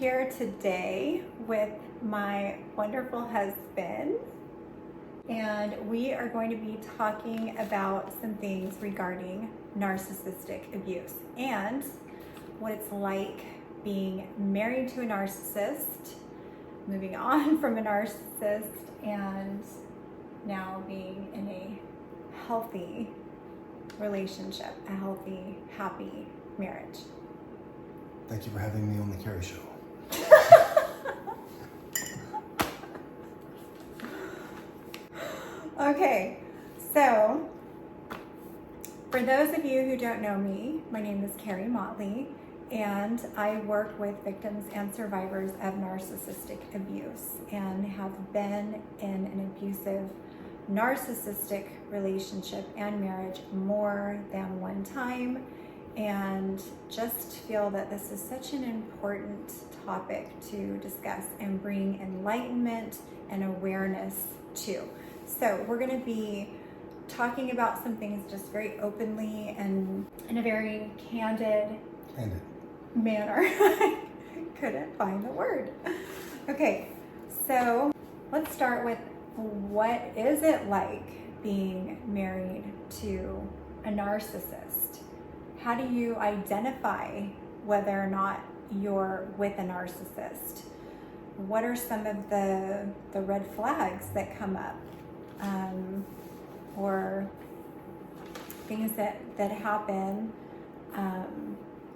here today with my wonderful husband, and we are going to be talking about some things regarding narcissistic abuse and what it's like being married to a narcissist, moving on from a narcissist, and now being in a healthy relationship, a healthy, happy marriage. Thank you for having me on the Carrie Show. Okay, so for those of you who don't know me, my name is Carrie Motley, and I work with victims and survivors of narcissistic abuse and have been in an abusive narcissistic relationship and marriage more than one time, and just feel that this is such an important topic to discuss and bring enlightenment and awareness to. So we're going to be talking about some things just very openly and in a very candid manner. I couldn't find the word. Okay, so let's start with, what is it like being married to a narcissist? How do you identify whether or not you're with a narcissist? What are some of the red flags that come up? Or things that happen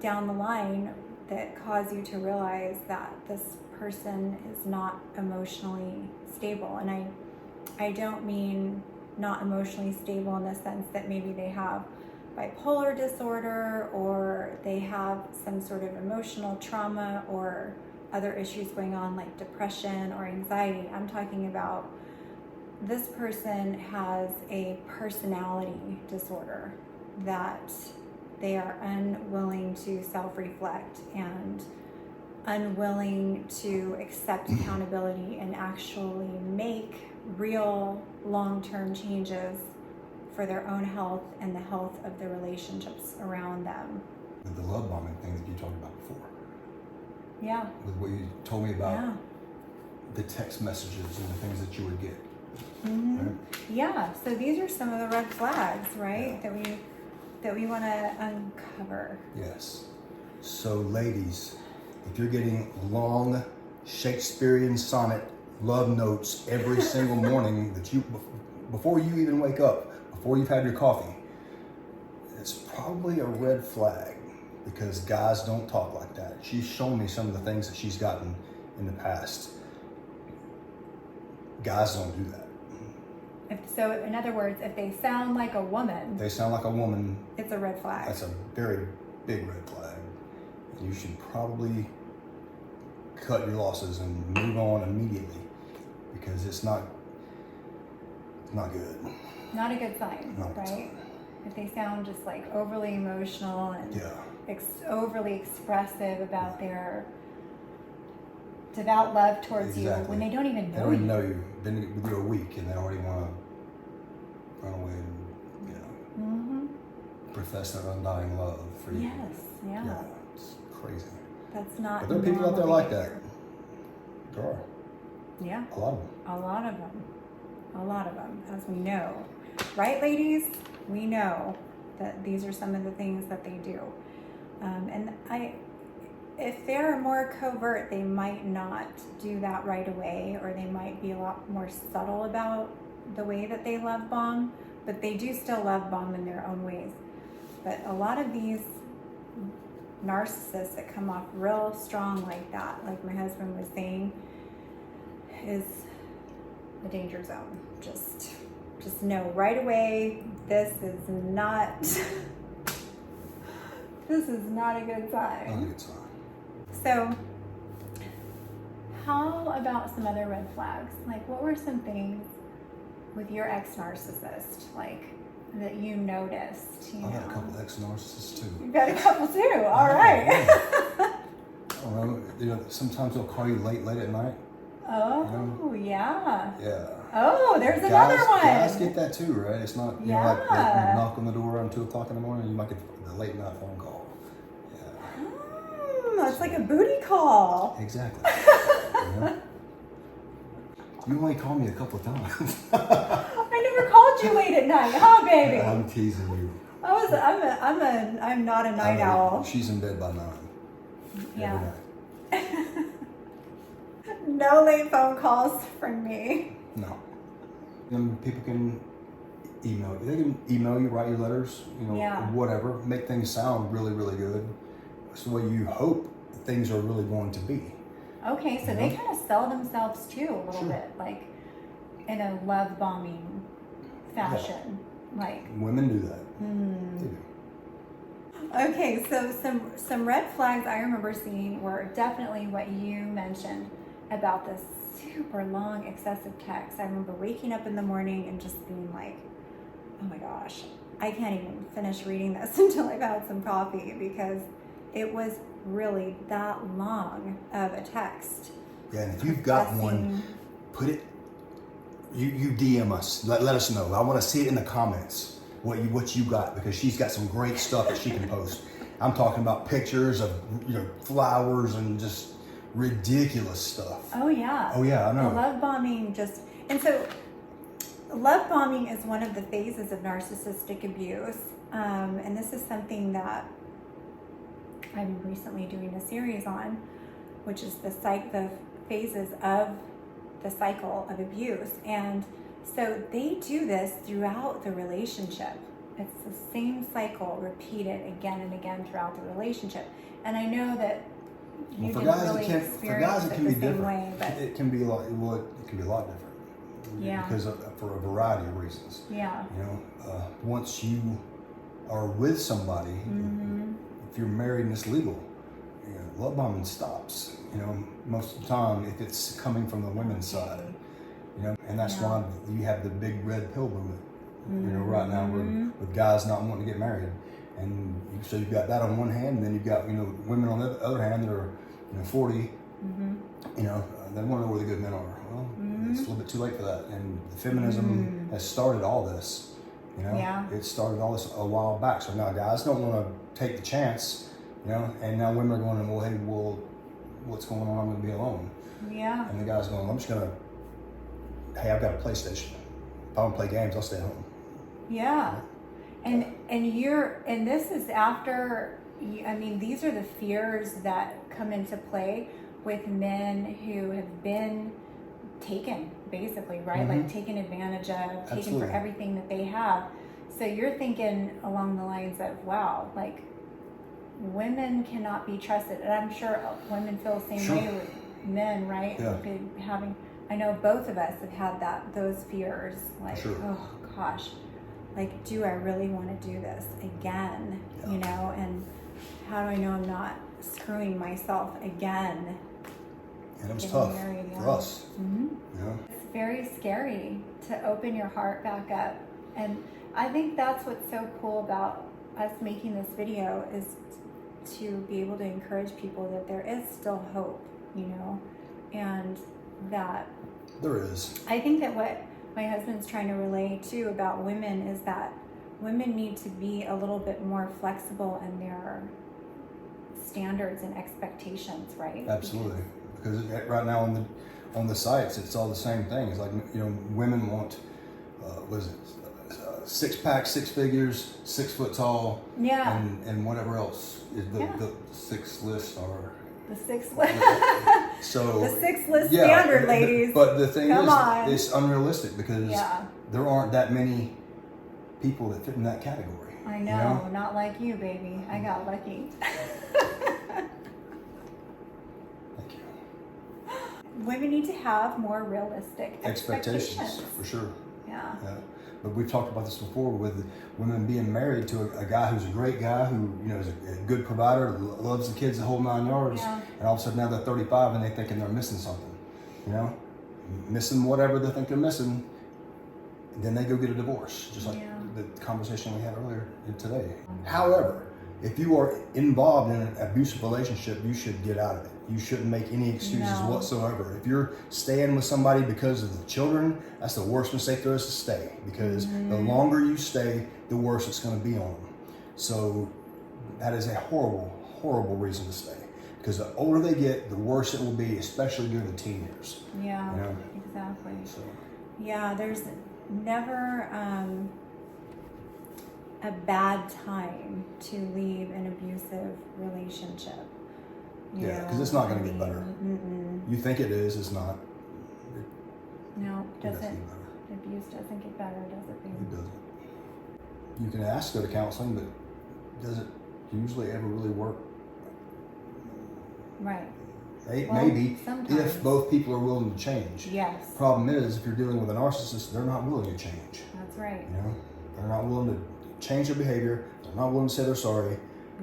down the line that cause you to realize that this person is not emotionally stable. And I don't mean not emotionally stable in the sense that maybe they have bipolar disorder or they have some sort of emotional trauma or other issues going on like depression or anxiety. I'm talking about this person has a personality disorder that they are unwilling to self-reflect and unwilling to accept accountability and actually make real long-term changes for their own health and the health of the relationships around them. The love bombing thing that you talked about before. Yeah. With what you told me about the text messages and the things that you would get. Mm-hmm. Right? Yeah, so these are some of the red flags, right, that we want to uncover. Yes. So ladies, if you're getting long Shakespearean sonnet love notes every single morning that you, before you even wake up, before you've had your coffee, it's probably a red flag, because guys don't talk like that. She's shown me some of the things that she's gotten in the past. Guys don't do that. So in other words, if they sound like a woman, it's a red flag. That's a very big red flag. You should probably cut your losses and move on immediately, because it's not good. Not a good sign, right? If they sound just like overly emotional and overly expressive about their devout love towards you when they don't even know you. They don't even know you. Been with you a week and they already want to run away and, profess their undying love for you. Yes, yeah. It's crazy. That's not. But there are people out there like that. There are. Yeah. A lot of them. A lot of them. A lot of them, as we know. Right, ladies? We know that these are some of the things that they do. If they're more covert, they might not do that right away, or they might be a lot more subtle about the way that they love bomb, but they do still love bomb in their own ways. But a lot of these narcissists that come off real strong like that, like my husband was saying, is the danger zone. Just know right away, this is not a good sign. Not a good sign. So, how about some other red flags? Like, what were some things with your ex-narcissist, like, that you noticed? I've got a couple ex-narcissists too. You've got a couple too. All right. I don't know. Sometimes they'll call you late at night. Oh, yeah. Yeah. Oh, there's another one. Guys get that too, right? It's not, you knock on the door around 2 o'clock in the morning, you might get the late night phone call. Yeah. it's like a booty call. Exactly. You know? You only called me a couple of times. I never called you late at night, huh, baby? I'm teasing you. I'm not a night owl. She's in bed by 9. Yeah. No late phone calls from me. No. People can email you. They can email you, write you letters, whatever. Make things sound really, really good. That's the way you hope things are really going to be. Okay, so they kind of sell themselves too a little bit, like in a love bombing fashion. Yeah. Like women do that. They do. Okay, so some red flags I remember seeing were definitely what you mentioned about this super long excessive text. I remember waking up in the morning and just being like, oh my gosh, I can't even finish reading this until I've had some coffee, because it was really that long of a text. Yeah, and if you've got one, put it, you DM us, let us know. I want to see it in the comments. What you got, because she's got some great stuff that she can post. I'm talking about pictures of flowers and just ridiculous stuff. Oh yeah. Oh yeah, I know. The love bombing and so love bombing is one of the phases of narcissistic abuse, and this is something that I'm recently doing a series on, which is the phases of the cycle of abuse. And so they do this throughout the relationship. It's the same cycle repeated again and again throughout the relationship. And I know that you didn't really experience it the same way, but it can be like, it can be a lot different. Yeah. Because for a variety of reasons. Yeah. Once you are with somebody, if you're married and it's legal, love bombing stops. Most of the time, if it's coming from the women's side. And that's why you have the big red pill movement, right now with guys not wanting to get married. And so you've got that on one hand, and then you've got, women on the other hand that are, 40, they want to know where the good men are. Well, it's a little bit too late for that. And feminism has started all this, It started all this a while back. So now guys don't want to take the chance, and now women are going, well, hey, what's going on? I'm going to be alone. Yeah. And the guy's going, I'm just going to, hey, I've got a PlayStation. If I don't play games, I'll stay home. Yeah. And this is after, these are the fears that come into play with men who have been taken, basically, right? Like taken advantage of, taken for everything that they have. So you're thinking along the lines of, wow, like women cannot be trusted. And I'm sure women feel the same way with men, right? Yeah. I know both of us have had those fears, like, oh gosh, like, do I really want to do this again? Yeah. And how do I know I'm not screwing myself again? And it was tough for us. It's very scary to open your heart back up. And I think that's what's so cool about us making this video, is to be able to encourage people that there is still hope, and that there is. I think that what my husband's trying to relay too about women is that women need to be a little bit more flexible in their standards and expectations, right? Absolutely. Because right now on the sites, it's all the same things. Like, women want, six pack, 6 figures, 6 foot tall, and whatever else is the 6 list or the 6 list. So the 6 list standard, ladies. But the thing is, it's unrealistic, because there aren't that many people that fit in that category. I know, not like you, baby. I got lucky. Thank you. Women need to have more realistic expectations. For sure. Yeah. But we've talked about this before, with women being married to a guy who's a great guy, who is a good provider, loves the kids the whole 9 yards, and all of a sudden now they're 35 and they're thinking they're missing something, missing whatever they think they're missing, and then they go get a divorce, just like the conversation we had earlier today. However, if you are involved in an abusive relationship, you should get out of it. You shouldn't make any excuses whatsoever. If you're staying with somebody because of the children, that's the worst mistake there is, to stay. Because the longer you stay, the worse it's going to be on them. So that is a horrible, horrible reason to stay. Because the older they get, the worse it will be, especially during the teen years. Yeah, You know? exactly. So, Yeah, there's never a bad time to leave an abusive relationship. You yeah, know? because it's not going to get better. Mm-mm. You think it is, it's not. No, It doesn't doesn't. get better. Abuse doesn't get better, does it, baby? It doesn't. You can ask to go to counseling, but does it usually ever really work? Right. Well, maybe sometimes. if both people are willing to change. Yes. Problem is, if you're dealing with a narcissist, they're not willing to change. That's right. You know, they're not willing to change their behavior. They're not willing to say they're sorry.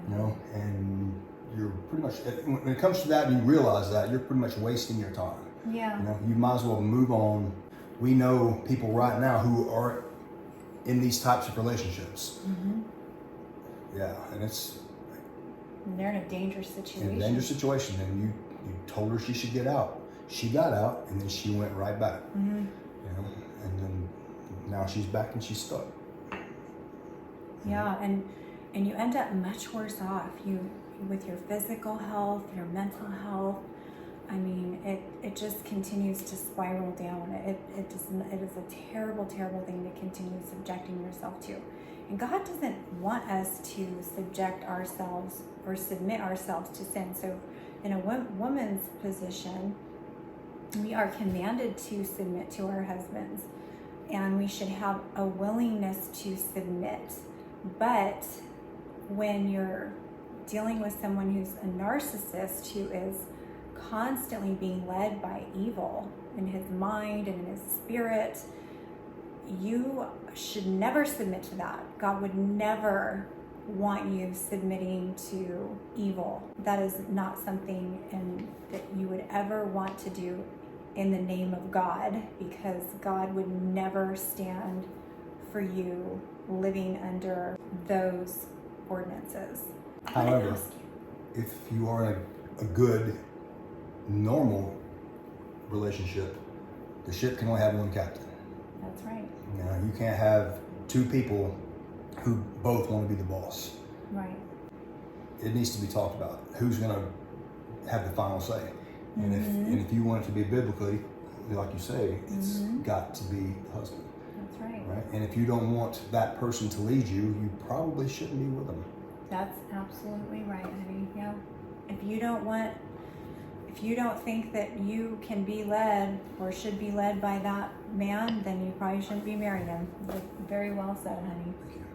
You know, and you're pretty much, when it comes to that, and you realize that, you're pretty much wasting your time. Yeah. You know, you might as well move on. We know people right now who are in these types of relationships. Mm-hmm. Yeah, and it's And they're in a dangerous situation. in a dangerous situation, and you told her she should get out. She got out, and then she went right back. Mm-hmm. You know, and then now she's back and she's stuck. Yeah, and you end up much worse off. You with your physical health, your mental health. I mean, it just continues to spiral down. It is a terrible, terrible thing to continue subjecting yourself to. And God doesn't want us to subject ourselves or submit ourselves to sin. So in a woman's position, we are commanded to submit to our husbands, and we should have a willingness to submit. But when you're dealing with someone who's a narcissist, who is constantly being led by evil in his mind and in his spirit, you should never submit to that. God would never want you submitting to evil. That is not something that you would ever want to do in the name of God, because God would never stand for you living under those ordinances. However, if you are in a good, normal relationship, the ship can only have one captain. That's right. You know, you can't have two people who both want to be the boss. Right. It needs to be talked about. Who's going to have the final say? And if you want it to be biblically, like you say, it's got to be the husband. That's right. Right? And if you don't want that person to lead you, you probably shouldn't be with them. That's absolutely right, honey. Yeah. If you don't think that you can be led or should be led by that man, then you probably shouldn't be marrying him. Very well said, honey. Thank you.